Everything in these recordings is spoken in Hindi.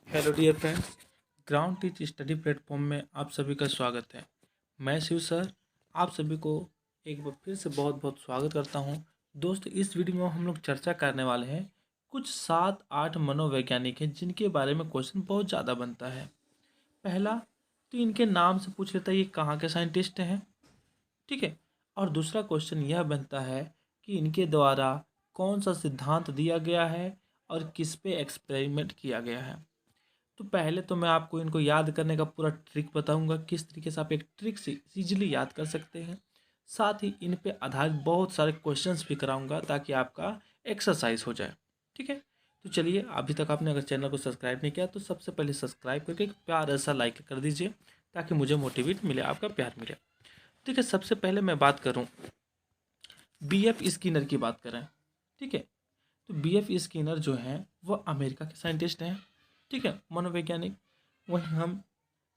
Hello dear friends, ground teach study platform में आप सभी का स्वागत है। मैं शिव सर आप सभी को एक बार फिर से बहुत बहुत स्वागत करता हूं। दोस्तों, इस वीडियो में हम लोग चर्चा करने वाले हैं कुछ 7-8 मनोवैज्ञानिक हैं जिनके बारे में क्वेश्चन बहुत ज़्यादा बनता है। पहला तो इनके नाम से पूछ लेता है ये कहाँ के साइंटिस्ट हैं, ठीक है। और दूसरा क्वेश्चन यह बनता है कि इनके द्वारा कौन सा सिद्धांत दिया गया है और किस पे एक्सपेरिमेंट किया गया है। तो पहले तो मैं आपको इनको याद करने का पूरा ट्रिक बताऊंगा, किस तरीके से आप एक ट्रिक से इजीली याद कर सकते हैं। साथ ही इन पे आधारित बहुत सारे क्वेश्चंस भी कराऊंगा ताकि आपका एक्सरसाइज हो जाए, ठीक है। तो चलिए, अभी तक आपने अगर चैनल को सब्सक्राइब नहीं किया तो सबसे पहले सब्सक्राइब करके एक प्यार ऐसा लाइक कर दीजिए ताकि मुझे मोटिवेट मिले, आपका प्यार मिले। ठीक है, सबसे पहले मैं बात करूँ BF स्किनर की बात करें, ठीक है। तो BF स्किनर जो हैं वह अमेरिका के साइंटिस्ट हैं, ठीक है, मनोवैज्ञानिक। वहीं हम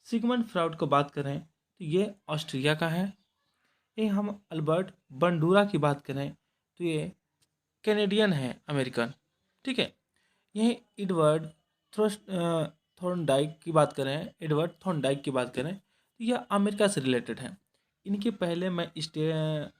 सिगमंड फ्राउड को बात करें तो ये ऑस्ट्रिया का है। यही हम अल्बर्ट बंडूरा की बात करें तो ये कैनेडियन है, अमेरिकन, ठीक है। यही एडवर्ड थॉर्नडाइक की बात करें, एडवर्ड थॉर्नडाइक की बात करें तो यह अमेरिका से रिलेटेड है। इनके पहले मैं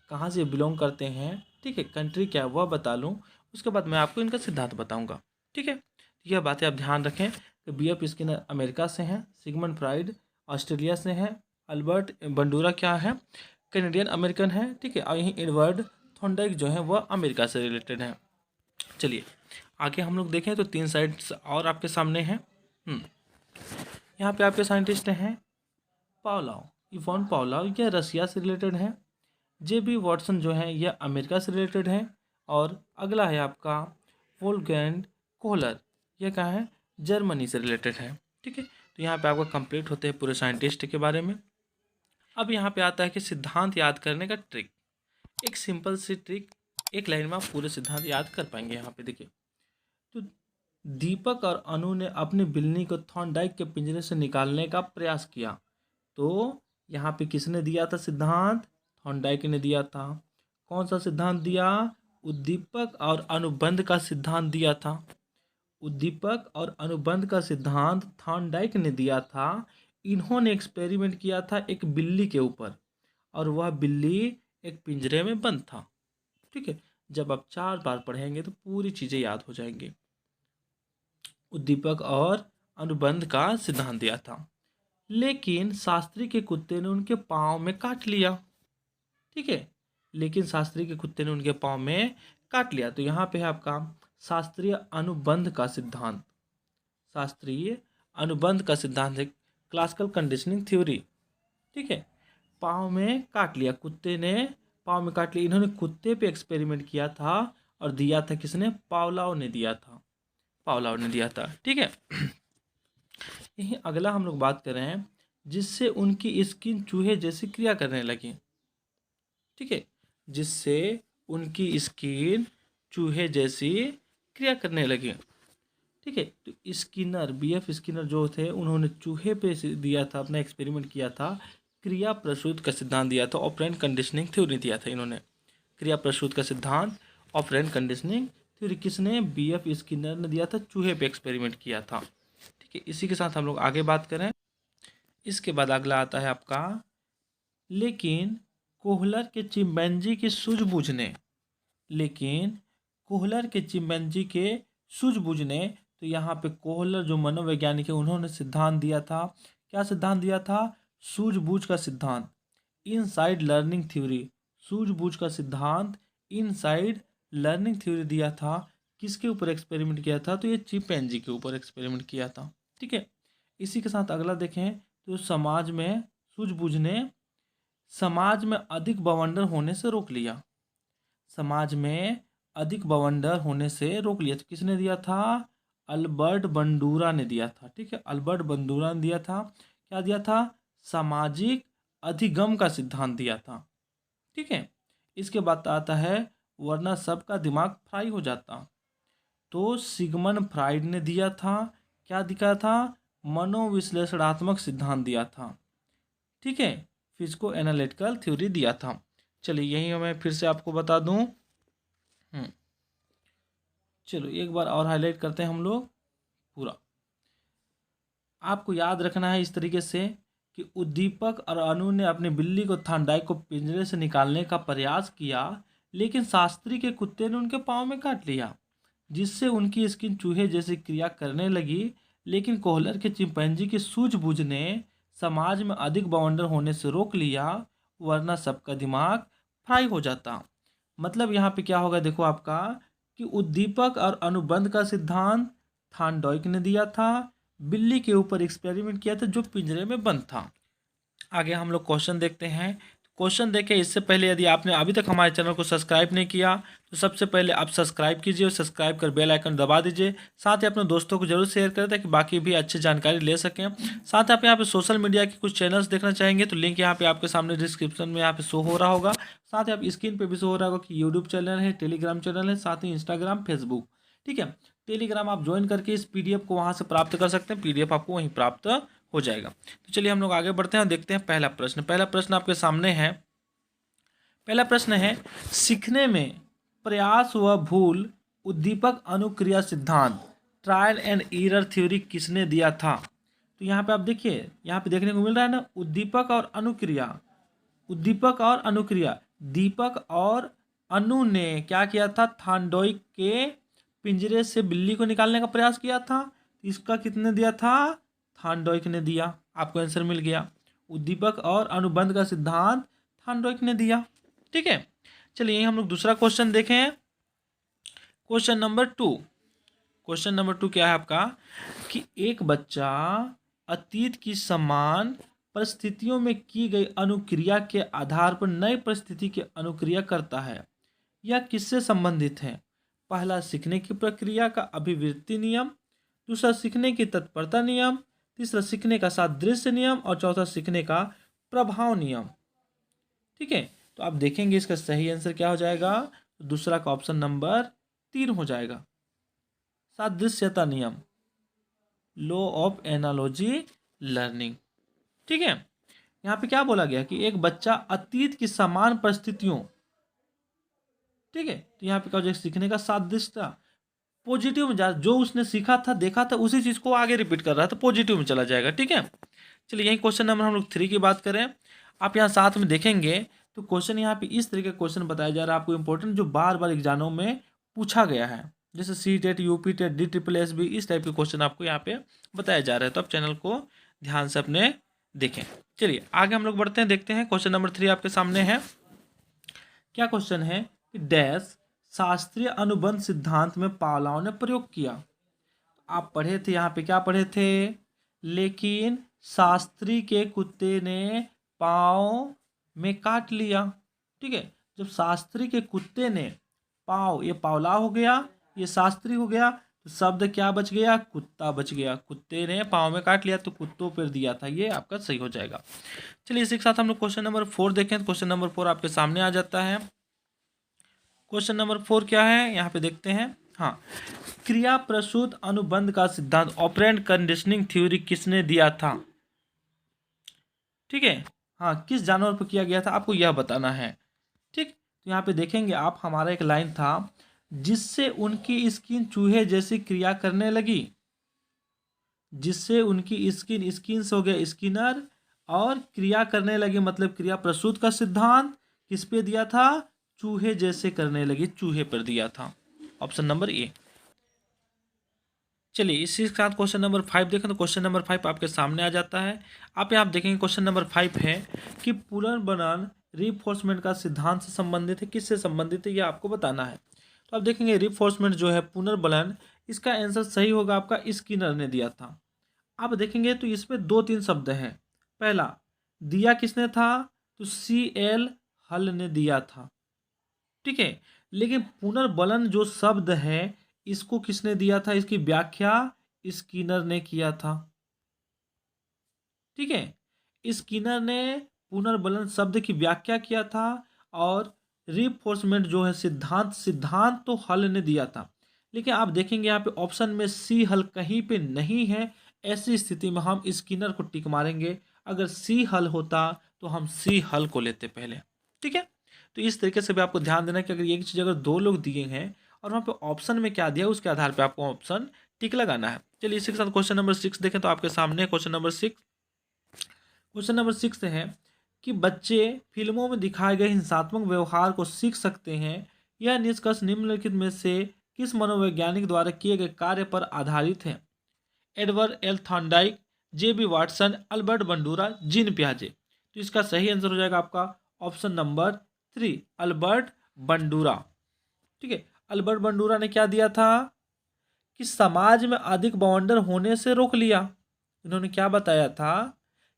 कहाँ से बिलोंग करते हैं, ठीक है, कंट्री क्या है वह बता लूँ, उसके बाद मैं आपको इनका सिद्धांत बताऊंगा, ठीक है। तो यह बातें आप ध्यान रखें कि BF स्किनर अमेरिका से हैं, सिगमंड फ्राइड ऑस्ट्रेलिया से हैं, अल्बर्ट बंडूरा क्या है, कैनेडियन अमेरिकन है, ठीक है। और यहीं एडवर्ड थॉर्नडाइक जो है वह अमेरिका से रिलेटेड है। चलिए आगे हम लोग देखें तो 3 साइड्स और आपके सामने हैं। यहाँ पे आपके साइंटिस्ट हैं पावलोव, इवान पावलोव, यह रसिया से रिलेटेड है। JB वॉटसन जो है यह अमेरिका से रिलेटेड है। और अगला है आपका वोल्फगैंग कोहलर, यह कहाँ है, जर्मनी से रिलेटेड है, ठीक है। तो यहाँ पे आपका कंप्लीट होते हैं पूरे साइंटिस्ट के बारे में। अब यहाँ पे आता है कि सिद्धांत याद करने का ट्रिक, एक सिंपल सी ट्रिक, एक लाइन में आप पूरे सिद्धांत याद कर पाएंगे। यहाँ पे देखिए, तो दीपक और अनु ने अपनी बिल्ली को थॉर्नडाइक के पिंजरे से निकालने का प्रयास किया। तो यहाँ पे किसने दिया था सिद्धांत, थॉर्नडाइक ने दिया था। कौन सा सिद्धांत दिया, उद्दीपक और अनुबंध का सिद्धांत दिया था। उद्दीपक और अनुबंध का सिद्धांत थॉर्नडाइक ने दिया था। इन्होंने एक्सपेरिमेंट किया था एक बिल्ली के ऊपर और वह बिल्ली एक पिंजरे में बंद था, ठीक है। जब आप 4 बार पढ़ेंगे तो पूरी चीज़ें याद हो जाएंगी। उद्दीपक और अनुबंध का सिद्धांत दिया था, लेकिन शास्त्री के कुत्ते ने उनके पाँव में काट लिया, ठीक है। लेकिन शास्त्री के कुत्ते ने उनके पाँव में काट लिया। तो यहाँ पे है आपका शास्त्रीय अनुबंध का सिद्धांत, शास्त्रीय अनुबंध का सिद्धांत है क्लासिकल कंडीशनिंग थ्योरी, ठीक है। पाँव में काट लिया, कुत्ते ने पाँव में काट लिया। इन्होंने कुत्ते पे एक्सपेरिमेंट किया था और दिया था किसने, पावलोव ने दिया था, पावलोव ने दिया था, ठीक है। यही अगला हम लोग बात कर रहे हैं जिससे उनकी स्किन चूहे जैसी क्रिया करने लगी, ठीक है, जिससे उनकी स्किन चूहे जैसी क्रिया करने लगी, ठीक है। तो स्किनर, BF स्किनर जो थे उन्होंने चूहे पे दिया था, अपना एक्सपेरिमेंट किया था, क्रिया प्रसूत का सिद्धांत दिया था, ऑपरेंट कंडीशनिंग थ्योरी दिया था इन्होंने। क्रिया प्रसूत का सिद्धांत, ऑपरेंट कंडीशनिंग थ्योरी किसने, BF स्किनर ने दिया था, चूहे पे एक्सपेरिमेंट किया था, ठीक है। इसी के साथ हम लोग आगे बात करें। इसके बाद अगला आता है आपका, लेकिन कोहलर के चिंपैंजी की सूझबूझ ने, लेकिन कोहलर के चिंपैंजी के सूझबूझ ने, तो यहाँ पे कोहलर जो मनोवैज्ञानिक है उन्होंने सिद्धांत दिया था, क्या सिद्धांत दिया था, सूझबूझ का सिद्धांत, इनसाइड लर्निंग थ्योरी, सूझबूझ का सिद्धांत, इनसाइड लर्निंग थ्योरी दिया था। किसके ऊपर एक्सपेरिमेंट किया था, तो ये चिंपैंजी के ऊपर एक्सपेरिमेंट किया था, ठीक है। इसी के साथ अगला देखें तो समाज में सूझबूझ ने समाज में अधिक बवंडर होने से रोक लिया, समाज में अधिक बवंडर होने से रोक लिया। तो किसने दिया था, अल्बर्ट बंडूरा ने दिया था, ठीक है, अल्बर्ट बंडूरा ने दिया था। क्या दिया था, सामाजिक अधिगम का सिद्धांत दिया था, ठीक है। इसके बाद आता है वरना सबका दिमाग फ्राई हो जाता, तो सिगमंड फ्राइड ने दिया था, क्या दिखा था, मनोविश्लेषणात्मक सिद्धांत दिया था, ठीक है, फिजिको एनालिटिकल थ्योरी दिया था। चलिए यही मैं फिर से आपको बता दूं। चलो एक बार और हाईलाइट करते हैं हम लोग पूरा। आपको याद रखना है इस तरीके से कि उद्दीपक और अनु ने अपनी बिल्ली को थांडाई को पिंजरे से निकालने का प्रयास किया, लेकिन शास्त्री के कुत्ते ने उनके पाँव में काट लिया, जिससे उनकी स्किन चूहे जैसी क्रिया करने लगी। लेकिन कोहलर के चिंपैंजी की सूझबूझ ने समाज में अधिक बवंडर होने से रोक लिया, वरना सबका दिमाग फ्राई हो जाता। मतलब यहाँ पे क्या होगा, देखो आपका कि उद्दीपक और अनुबंध का सिद्धांत थानडॉइक ने दिया था, बिल्ली के ऊपर एक्सपेरिमेंट किया था जो पिंजरे में बंद था। आगे हम लोग क्वेश्चन देखते हैं। क्वेश्चन देखें इससे पहले यदि आपने अभी तक हमारे चैनल को सब्सक्राइब नहीं किया तो सबसे पहले आप सब्सक्राइब कीजिए और सब्सक्राइब कर बेल आइकन दबा दीजिए। साथ ही अपने दोस्तों को जरूर शेयर करें ताकि बाकी भी अच्छी जानकारी ले सकें। साथ ही आप यहाँ पे सोशल मीडिया के कुछ चैनल्स देखना चाहेंगे तो लिंक यहाँ पे आपके सामने डिस्क्रिप्शन में यहाँ पे शो हो रहा होगा। साथ ही आप स्क्रीन पर भी शो हो रहा होगा कि यूट्यूब चैनल है, टेलीग्राम चैनल है, साथ ही इंस्टाग्राम, फेसबुक। ठीक है, टेलीग्राम आप ज्वाइन करके इस PDF को वहाँ से प्राप्त कर सकते हैं। PDF आपको वहीं प्राप्त हो जाएगा। तो चलिए हम लोग आगे बढ़ते हैं और देखते हैं पहला प्रश्न। पहला प्रश्न आपके सामने है। पहला प्रश्न है, सीखने में प्रयास व भूल उद्दीपक अनुक्रिया सिद्धांत ट्रायल एंड एरर थ्योरी किसने दिया था? तो यहाँ पे आप देखिए, यहाँ पे देखने को मिल रहा है ना, उद्दीपक और अनुक्रिया। उद्दीपक और अनुक्रिया, दीपक और अनु ने क्या किया था, थानडॉइक के पिंजरे से बिल्ली को निकालने का प्रयास किया था। इसका कितने दिया था? थानडॉइक ने दिया। आपको आंसर मिल गया। उद्दीपक और अनुबंध का सिद्धांत थानडॉइक ने दिया। ठीक है, चलिए हम लोग दूसरा क्वेश्चन देखें। Question number 2। क्वेश्चन नंबर 2 क्या है आपका कि एक बच्चा अतीत की समान परिस्थितियों में की गई अनुक्रिया के आधार पर नई परिस्थिति की अनुक्रिया करता है। यह किससे संबंधित है? पहला, सीखने की प्रक्रिया का अभिवृत्ति नियम। दूसरा, सीखने की तत्परता नियम। तीसरा, सीखने का सादृश्य नियम। और चौथा, सीखने का प्रभाव नियम। ठीक है, तो आप देखेंगे इसका सही आंसर क्या हो जाएगा। दूसरा का ऑप्शन नंबर 3 हो जाएगा, सादृश्यता नियम, लॉ ऑफ एनालॉजी लर्निंग। ठीक है, यहाँ पे क्या बोला गया कि एक बच्चा अतीत की समान परिस्थितियों, ठीक है, तो यहाँ पे क्या हो जाएगा, सीखने का सादृश्यता पॉजिटिव में जा, जो उसने सीखा था, देखा था, उसी चीज को आगे रिपीट कर रहा था, पॉजिटिव में चला जाएगा। ठीक है, चलिए यही क्वेश्चन नंबर हम लोग 3 की बात करें। आप यहाँ साथ में देखेंगे तो क्वेश्चन यहाँ पे इस तरीके का क्वेश्चन बताया जा रहा है आपको इंपॉर्टेंट, जो बार बार एग्जामों में पूछा गया है, जैसे CTET, UPTET, DSSB, इस टाइप के क्वेश्चन आपको यहाँ पे बताया जा रहा है। तो आप चैनल को ध्यान से अपने देखें। चलिए आगे हम लोग बढ़ते हैं, देखते हैं क्वेश्चन नंबर 3 आपके सामने है। क्या क्वेश्चन है कि डैश शास्त्रीय अनुबंध सिद्धांत में पावलोव ने प्रयोग किया। आप पढ़े थे, यहाँ पे क्या पढ़े थे, लेकिन शास्त्री के कुत्ते ने पाँव में काट लिया। ठीक है, जब शास्त्री के कुत्ते ने पाँव, ये पावलाव हो गया, ये शास्त्री हो गया, तो शब्द क्या बच गया, कुत्ता बच गया। कुत्ते ने पाँव में काट लिया तो कुत्तों पर दिया था, ये आपका सही हो जाएगा। चलिए इसी के साथ हम लोग क्वेश्चन नंबर 4 देखें। तो क्वेश्चन नंबर 4 आपके सामने आ जाता है। क्वेश्चन नंबर 4 क्या है, यहाँ पे देखते हैं। हाँ, क्रिया प्रसूत अनुबंध का सिद्धांत ऑपरेंट कंडीशनिंग थ्योरी किसने दिया था? ठीक है, हाँ, किस जानवर पर किया गया था, आपको यह बताना है। ठीक, तो यहाँ पे देखेंगे आप, हमारा एक लाइन था, जिससे उनकी स्किन चूहे जैसी क्रिया करने लगी। जिससे उनकी स्किन, स्किन से हो गया स्किनर, और क्रिया करने लगी मतलब क्रिया प्रसूत का सिद्धांत किस पे दिया था, चूहे जैसे करने लगी, चूहे पर दिया था। Option number A. चलिए इसी के साथ क्वेश्चन नंबर 5 देखें। तो क्वेश्चन नंबर 5 आपके सामने आ जाता है। आप यहाँ देखेंगे क्वेश्चन नंबर 5 है कि पुनर्बनन रिफोर्समेंट का सिद्धांत से संबंधित है, किससे संबंधित है, ये आपको बताना है। तो आप देखेंगे रिफोर्समेंट जो है, पुनर्बलन, इसका आंसर सही होगा आपका, स्किनर ने दिया था। आप देखेंगे तो इसमें 2-3 शब्द हैं। पहला, दिया किसने था, तो CL हल ने दिया था। ठीक है, लेकिन पुनर्बलन जो शब्द है, इसको किसने दिया था, इसकी व्याख्या स्किनर ने किया था। ठीक है, स्किनर ने पुनर्बलन शब्द की व्याख्या किया था, और रिफोर्समेंट जो है सिद्धांत, सिद्धांत तो हल ने दिया था। लेकिन आप देखेंगे यहाँ पे ऑप्शन में C हल कहीं पे नहीं है। ऐसी स्थिति में हम स्किनर को टिक मारेंगे। अगर C हल होता तो हम C हल को लेते पहले। ठीक है, तो इस तरीके से भी आपको ध्यान देना कि अगर एक चीज़ अगर 2 लोग दिए हैं और वहाँ पे ऑप्शन में क्या दिया, उसके आधार पे आपको ऑप्शन टिक लगाना है। चलिए इसी के साथ क्वेश्चन नंबर 6 देखें तो आपके सामने क्वेश्चन नंबर 6। क्वेश्चन नंबर 6 है कि बच्चे फिल्मों में दिखाए गए हिंसात्मक व्यवहार को सीख सकते हैं। यह निष्कर्ष निम्नलिखित में से किस मनोवैज्ञानिक द्वारा किए गए कार्य पर आधारित है? Edward L Thorndike, J B Watson, Albert Bandura, Jean पियाजे। तो इसका सही आंसर हो जाएगा आपका ऑप्शन नंबर 3, अल्बर्ट बंडूरा। ठीक है, अल्बर्ट बंडूरा ने क्या दिया था कि समाज में अधिक बवंडर होने से रोक लिया। इन्होंने क्या बताया था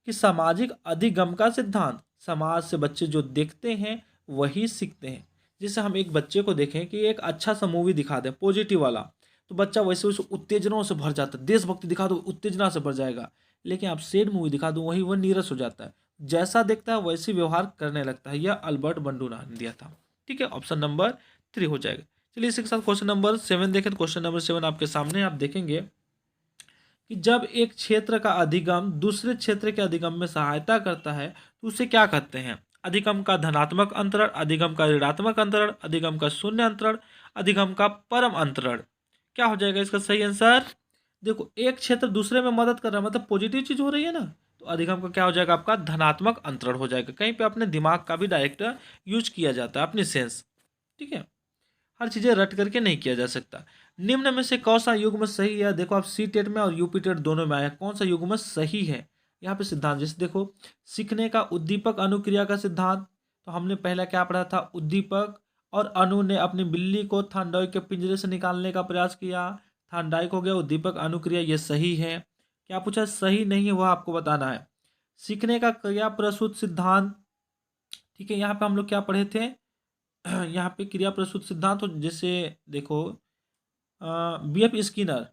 कि सामाजिक अधिगम का सिद्धांत, समाज से बच्चे जो देखते हैं वही सीखते हैं। जैसे हम एक बच्चे को देखें कि एक अच्छा सा मूवी दिखा दें पॉजिटिव वाला, तो बच्चा वैसे वैसे उत्तेजनाओं से भर जाता है। देशभक्ति दिखा दो उत्तेजना से भर जाएगा, लेकिन आप सैड मूवी दिखा दो वही वह नीरस हो जाता है। जैसा देखता है वैसे व्यवहार करने लगता है। यह अल्बर्ट बंडूरा ने दिया था। ठीक है, ऑप्शन नंबर 3 हो जाएगा। चलिए इसी के साथ क्वेश्चन नंबर 7 देखें। क्वेश्चन नंबर 7 आपके सामने, आप देखेंगे कि जब एक क्षेत्र का अधिगम दूसरे क्षेत्र के अधिगम में सहायता करता है तो उसे क्या कहते हैं? अधिगम का धनात्मक अंतरण, अधिगम का ऋणात्मक अंतरण, अधिगम का शून्य अंतरण, अधिगम का परम अंतरण। क्या हो जाएगा इसका सही आंसर? देखो, एक क्षेत्र दूसरे में मदद कर रहा है मतलब पॉजिटिव चीज हो रही है ना, तो अधिगम का क्या हो जाएगा आपका धनात्मक अंतरण हो जाएगा। कहीं पे अपने दिमाग का भी डायरेक्ट यूज किया जाता है, अपनी सेंस। ठीक है, हर चीज़ें रट करके नहीं किया जा सकता। निम्न में से कौन सा युग्म सही है? देखो, आप सी टेट में और यूपी टेट दोनों में आया, कौन सा युग्म सही है? यहाँ पे सिद्धांत जैसे देखो, सीखने का उद्दीपक अनुक्रिया का सिद्धांत, तो हमने पहला क्या पढ़ा था? उद्दीपक और अनु ने अपनी बिल्ली को थांडाई के पिंजरे से निकालने का प्रयास किया। थांडाइक हो गया, उद्दीपक अनुक्रिया, ये सही है। क्या पूछा? सही नहीं है वह आपको बताना है। सीखने का क्रिया प्रसूत सिद्धांत, ठीक है, यहाँ पे हम लोग क्या पढ़े थे? यहाँ पे क्रिया प्रसूत सिद्धांत, तो जैसे देखो बीएफ स्किनर,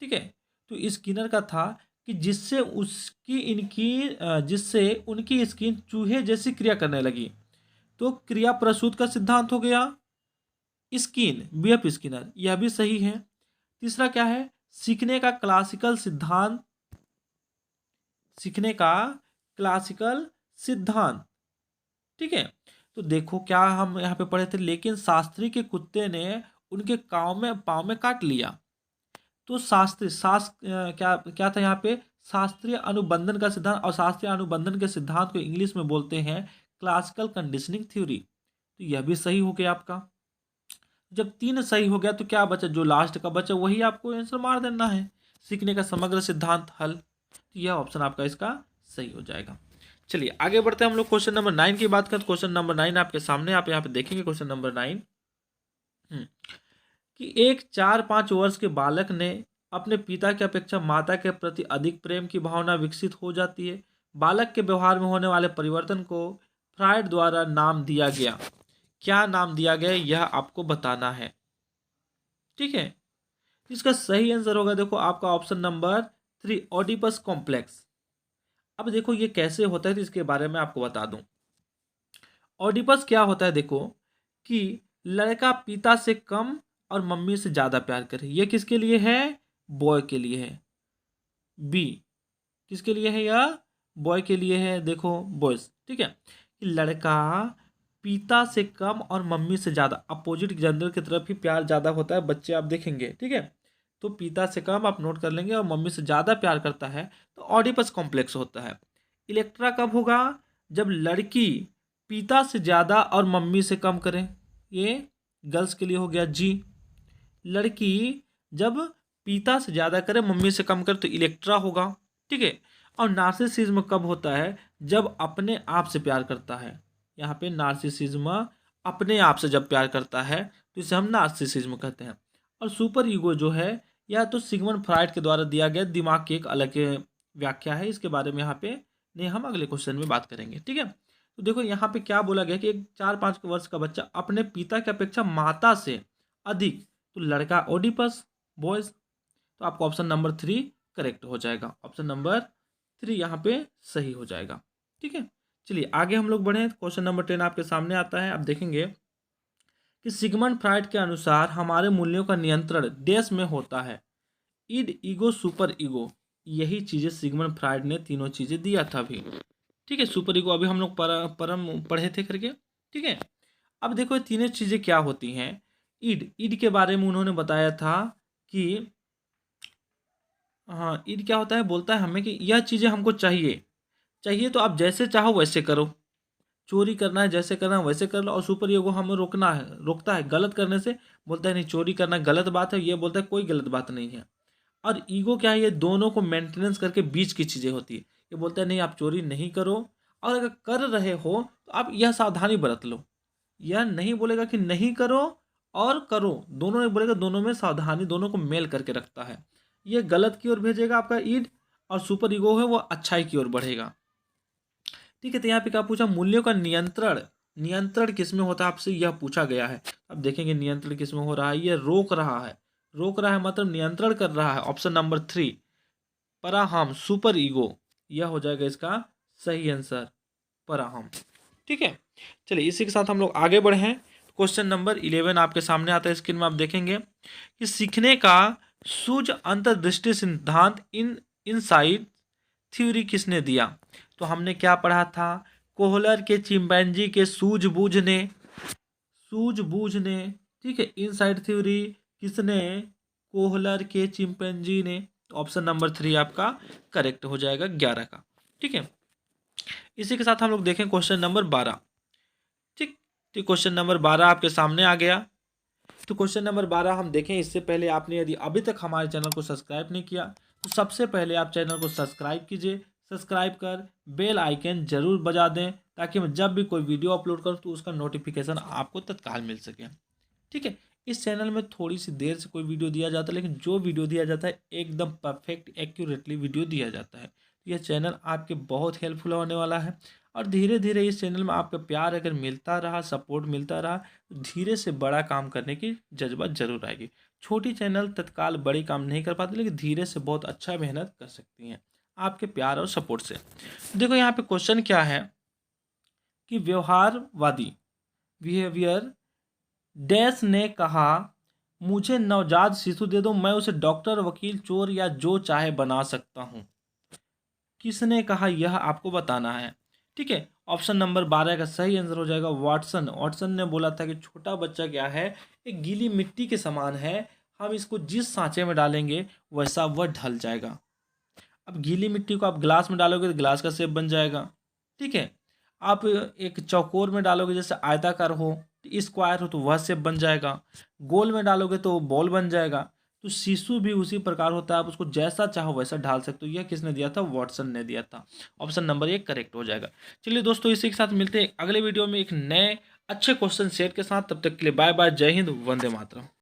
ठीक है, तो स्किनर का था कि जिससे उसकी इनकी जिससे उनकी स्किन चूहे जैसी क्रिया करने लगी, तो क्रिया प्रसूत का सिद्धांत हो गया स्किन, बीएफ स्किनर, यह भी सही है। तीसरा क्या है? सीखने का क्लासिकल सिद्धांत, सीखने का क्लासिकल सिद्धांत, ठीक है। तो देखो क्या हम यहाँ पे पढ़े थे, लेकिन शास्त्री के कुत्ते ने उनके पाँव में काट लिया। तो शास्त्रीय क्या क्या था यहाँ पे? शास्त्रीय अनुबंधन का सिद्धांत, और शास्त्रीय अनुबंधन के सिद्धांत को इंग्लिश में बोलते हैं क्लासिकल कंडीशनिंग थ्योरी। तो यह भी सही हो गया आपका। जब 3 सही हो गया तो क्या बचा? जो लास्ट का बचा वही आपको आंसर मार देना है। सीखने का समग्र सिद्धांत हल, तो यह ऑप्शन आपका इसका सही हो जाएगा। चलिए आगे बढ़ते हैं हम लोग क्वेश्चन नंबर 9 की बात करें। क्वेश्चन नंबर 9 आपके सामने, आप यहाँ पे देखेंगे क्वेश्चन नंबर 9 कि एक 4-5 वर्ष के बालक ने अपने पिता की अपेक्षा माता के प्रति अधिक प्रेम की भावना विकसित हो जाती है। बालक के व्यवहार में होने वाले परिवर्तन को फ्रायड द्वारा नाम दिया गया। क्या नाम दिया गया यह आपको बताना है। ठीक है, इसका सही आंसर होगा देखो आपका ऑप्शन नंबर 3, ओडिपस कॉम्प्लेक्स। अब देखो ये कैसे होता है तो इसके बारे में आपको बता दूं। ओडिपस क्या होता है देखो, कि लड़का पिता से कम और मम्मी से ज्यादा प्यार करे। ये किसके लिए है? बॉय के लिए है। बी किसके लिए है? यह बॉय के लिए है। देखो बॉयज, ठीक है, कि लड़का पिता से कम और मम्मी से ज्यादा, अपोजिट जेंडर की तरफ ही प्यार ज्यादा होता है बच्चे आप देखेंगे। ठीक है, तो पिता से कम आप नोट कर लेंगे और मम्मी से ज्यादा प्यार करता है तो ऑडिपस कॉम्प्लेक्स होता है। इलेक्ट्रा कब होगा? जब लड़की पिता से ज्यादा और मम्मी से कम करे। ये गर्ल्स के लिए हो गया जी। लड़की जब पिता से ज्यादा करे मम्मी से कम करे तो इलेक्ट्रा होगा। ठीक है, और नार्सिसिज्म कब होता है? जब अपने आप से प्यार करता है। यहाँ पे नार्सिसिज्म अपने आप से जब प्यार करता है तो इसे हम नार्सिसिज्म कहते हैं। और सुपर ईगो जो है यह तो सिगमंड फ्राइड के द्वारा दिया गया दिमाग की एक अलग व्याख्या है। इसके बारे में यहाँ पे नहीं, हम अगले क्वेश्चन में बात करेंगे। ठीक है, तो देखो यहाँ पे क्या बोला गया कि एक 4-5 वर्ष का बच्चा अपने पिता की अपेक्षा माता से अधिक, तो लड़का ओडिपस, बॉयज, तो आपको ऑप्शन नंबर 3 करेक्ट हो जाएगा। ऑप्शन नंबर 3 यहाँ पे सही हो जाएगा। ठीक है, चलिए आगे हम लोग बढ़े। क्वेश्चन नंबर 10 आपके सामने आता है। आप देखेंगे कि सिगमंड फ्राइड के अनुसार हमारे मूल्यों का नियंत्रण देश में होता है। ईड, ईगो, सुपर ईगो, यही चीजें सिगमंड फ्राइड ने तीनों चीजें दिया था अभी। ठीक है, सुपर ईगो अभी हम लोग परम पढ़े थे करके। ठीक है, अब देखो ये तीनों चीजें क्या होती हैं। ईड, ईड के बारे में उन्होंने बताया था कि हाँ, ईड क्या होता है, बोलता है हमें कि यह चीज़ें हमको चाहिए, चाहिए तो आप जैसे चाहो वैसे करो। चोरी करना है, जैसे करना है वैसे कर लो। और सुपर ईगो हमें रोकना है, रोकता है गलत करने से, बोलता है नहीं चोरी करना गलत बात है, ये बोलता है कोई गलत बात नहीं है। और ईगो क्या है, ये दोनों को मेंटेनेंस करके बीच की चीज़ें होती है। ये बोलता है नहीं आप चोरी नहीं करो, और अगर कर रहे हो तो आप यह सावधानी बरत लो। यह नहीं बोलेगा कि नहीं करो और करो, दोनों नहीं बोलेगा, दोनों में सावधानी, दोनों को मेल करके रखता है। ये गलत की ओर भेजेगा आपका ईड, और सुपर ईगो है वो अच्छाई की ओर बढ़ेगा। ठीक है, तो यहाँ पे क्या पूछा, मूल्यों का नियंत्रण, नियंत्रण किस में होता है आपसे यह पूछा गया है। अब देखेंगे नियंत्रण किस में हो रहा है, ये रोक रहा है, रोक रहा है मतलब नियंत्रण कर रहा है। ऑप्शन नंबर 3 पराहम, सुपर ईगो, यह हो जाएगा इसका सही आंसर, पराहम। ठीक है, चलिए इसी के साथ हम लोग आगे बढ़े हैं। क्वेश्चन नंबर 11 आपके सामने आता है, स्क्रीन में आप देखेंगे कि सीखने का सूझ अंतर्दृष्टि सिद्धांत इन इनसाइट थ्योरी किसने दिया। तो हमने क्या पढ़ा था, कोहलर के चिंपैंजी के सूझबूझ ने, सूझबूझ ने, ठीक है, इनसाइट थ्योरी किसने, कोहलर के चिंपैंजी ने। ऑप्शन नंबर 3 आपका करेक्ट हो जाएगा 11 का। ठीक है, इसी के साथ हम लोग देखें क्वेश्चन नंबर 12। ठीक, तो क्वेश्चन नंबर 12 आपके सामने आ गया। तो क्वेश्चन नंबर 12 हम देखें, इससे पहले आपने यदि अभी तक हमारे चैनल को सब्सक्राइब नहीं किया तो सबसे पहले आप चैनल को सब्सक्राइब कीजिए, सब्सक्राइब कर बेल आइकन जरूर बजा दें, ताकि मैं जब भी कोई वीडियो अपलोड करूं तो उसका नोटिफिकेशन आपको तत्काल मिल सके। ठीक है, इस चैनल में थोड़ी सी देर से कोई वीडियो दिया जाता है, लेकिन जो वीडियो दिया जाता है एकदम परफेक्ट एक्यूरेटली वीडियो दिया जाता है। तो यह चैनल आपके बहुत हेल्पफुल होने वाला है, और धीरे धीरे इस चैनल में आपका प्यार अगर मिलता रहा, सपोर्ट मिलता रहा, तो धीरे से बड़ा काम करने की जज्बा जरूर आएगी। छोटी चैनल तत्काल बड़ी काम नहीं कर पाती, लेकिन धीरे से बहुत अच्छा मेहनत कर सकती हैं आपके प्यार और सपोर्ट से। देखो यहाँ पे क्वेश्चन क्या है कि व्यवहारवादी, बिहेवियर डैश ने कहा, मुझे नवजात शिशु दे दो, मैं उसे डॉक्टर, वकील, चोर या जो चाहे बना सकता हूँ। किसने कहा यह आपको बताना है। ठीक है, ऑप्शन नंबर 12 का सही आंसर हो जाएगा वाटसन। वाटसन ने बोला था कि छोटा बच्चा क्या है, एक गीली मिट्टी के समान है, हम इसको जिस सांचे में डालेंगे वैसा वह ढल जाएगा। अब गीली मिट्टी को आप ग्लास में डालोगे तो ग्लास का शेप बन जाएगा। ठीक है, आप एक चौकोर में डालोगे जैसे आयताकार हो, स्क्वायर हो तो वह शेप बन जाएगा, गोल में डालोगे तो बॉल बन जाएगा। तो शिशु भी उसी प्रकार होता है, आप उसको जैसा चाहो वैसा ढाल सकते हो। यह किसने दिया था, वॉटसन ने दिया था। ऑप्शन नंबर 1 करेक्ट हो जाएगा। चलिए दोस्तों, इसी के साथ मिलते हैं अगले वीडियो में एक नए अच्छे क्वेश्चन सेट के साथ। तब तक के लिए बाय बाय, जय हिंद, वंदे मातरम।